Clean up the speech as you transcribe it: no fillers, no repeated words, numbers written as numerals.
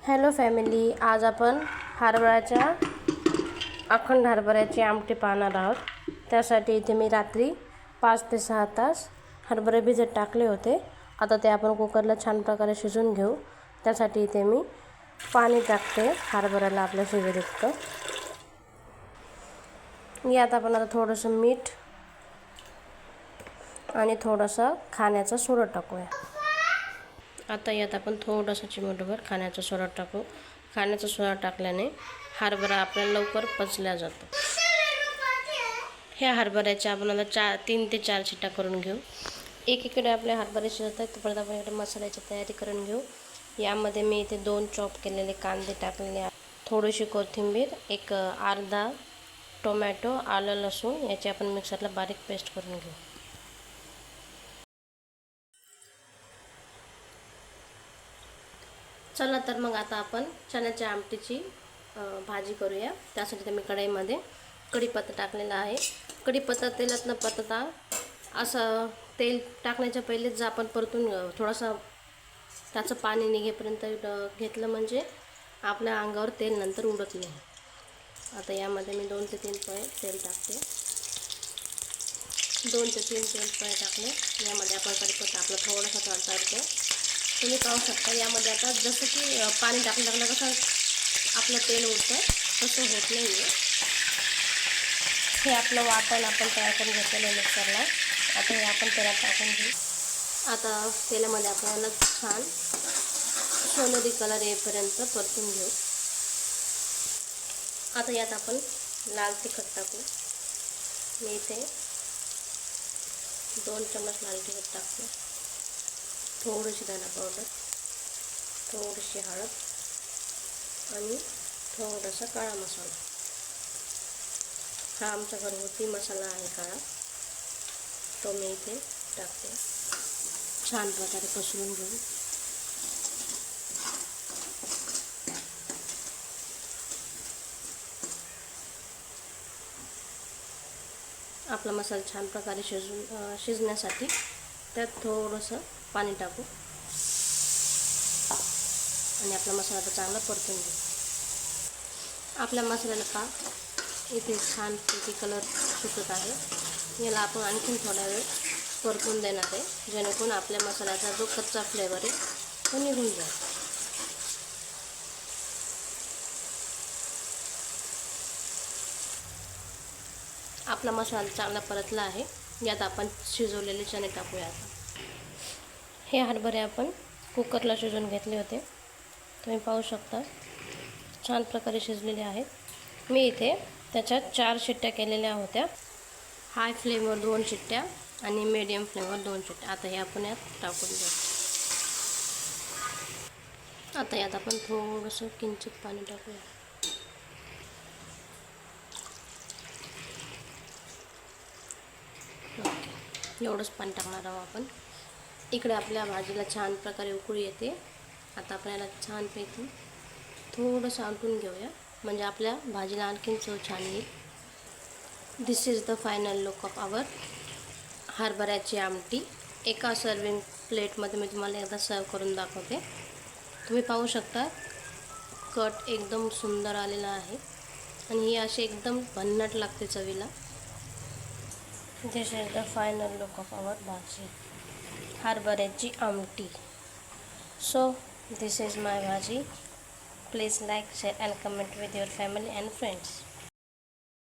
Hello family, आज आपण अखंड हरभऱ्याची आमटी पाहणार आहोत. त्यासाठी इथे मी रात्री 5 ते 6 तास हरभरे भिजत टाकले होते. आता ते आपण कुकरला छान प्रकारे शिजवून घेऊ. त्यासाठी इथे मी पाणी टाकते हरभऱ्याला आपल्या शिजेल. यात आपण आता थोडंसं मीठ आणि थोडंसं खाण्याचा सोडा टाकूया. आता यात आपण थोडंसं चिमूटभर खाण्याचा सोडा टाकू. खाण्याचा सोडा टाकल्याने हरभरा आपल्याला लवकर पचला जातो. ह्या हरभऱ्याच्या आपण आता 3 ते 4 शिट्ट्या करून घेऊ. एकीकडे आपले हरभरे शिजत आहेत, तोपर्यंत आपण इकडे मसाल्याची तयारी करून घेऊ. यामध्ये मी इथे 2 चॉप केलेले कांदे टाकलेले आहेत, थोडीशी कोथिंबीर, एक अर्धा टोमॅटो, आलं लसूण याची आपण मिक्सरला बारीक पेस्ट करून घेऊ. चला तर मग आता आपण चण्याच्या आमटीची भाजी करूया. त्यासाठी मी कढईमध्ये कढीपत्ता टाकलेला आहे. कढीपत्ता तेलात न परतता असं तेल टाकण्याच्या पहिलेच आपण परतून थोडंसं त्याचं पाणी निघेपर्यंत घेतलं, म्हणजे आपल्या अंगावर तेल नंतर उडत नाही. आता यामध्ये मी 2 ते 3 पळे तेल टाकते. 2 ते 3 पळे टाकले. यामध्ये आपण कढीपत्ता आपला थोडासा तडतडतो. तुम्ही पाहू शकता यामध्ये आता जसं की पाणी टाकलं कसं आपलं तेल उडतं, तसं होत नाही आहे. हे आपलं वाटण आपण तयार करून घेतलेलं आहे मिक्सरला. आता हे आपण तेलात टाकून घेऊ. आता तेलामध्ये आपल्याला छान सोनेरी कलर येईपर्यंत परतून घेऊ. आता यात आपण लाल तिखट टाकू. मी इथे 2 चम्मच लाल तिखट टाकते, थोडीशी धना पावडर, थोडीशी हळद आणि थोडासा काळा मसाला. हा आमचा घरगुती मसाला आहे काळा, तो मी इथे टाकते. छान प्रकारे पसरून घेऊ. आपला मसाला छान प्रकारे शिजण्यासाठी त्यात थोडंसं पाणी टाकू आणि आपला मसाला तर चांगला परतून घेऊ. आपल्या मसाल्याला इथे छानपैकी कलर सुटत आहे. याला आपण आणखीन थोडा वेळ परतून देणार आहे, जेणेकरून आपल्या मसाल्याचा जो कच्चा फ्लेवर आहे तो निघून जाईल. आपला मसाला चांगला परतला आहे. यात आपण शिजवलेले चणे टाकूया. आता हे हरभरे आपण कुकरला शिजवून घेतले होते. तुम्ही पाहू शकता छान प्रकारे शिजलेले आहेत. मी इथे त्याच्यात 4 शिट्ट्या केलेल्या होत्या. हाय फ्लेमवर 2 शिट्ट्या आणि मीडियम फ्लेमवर 2 शिट्ट्या. आता हे आपण यात टाकून देऊ. आता यात आपण थोडंसं किंचित पाणी टाकूया. एवढंच पाणी टाकणार आहोत आपण. इकडे आपल्या भाजीला छान प्रकारे उकळी येते. आता आपल्याला छानपैकी थोडंसं आमटून घेऊया, म्हणजे आपल्या भाजीला आणखीन चव छान येईल. This is the final look of our हरभऱ्याची आमटी. एका सर्विंग प्लेटमध्ये मी तुम्हाला एकदा सर्व करून दाखवते. तुम्ही पाहू शकता कट एकदम सुंदर आलेला आहे आणि ही अशी एकदम भन्नाट लागते चवीला. This is the final look of our भाजी, हरभऱ्याची आमटी. सो दिस इज माय भाजी. Please like, share and comment with your family and friends.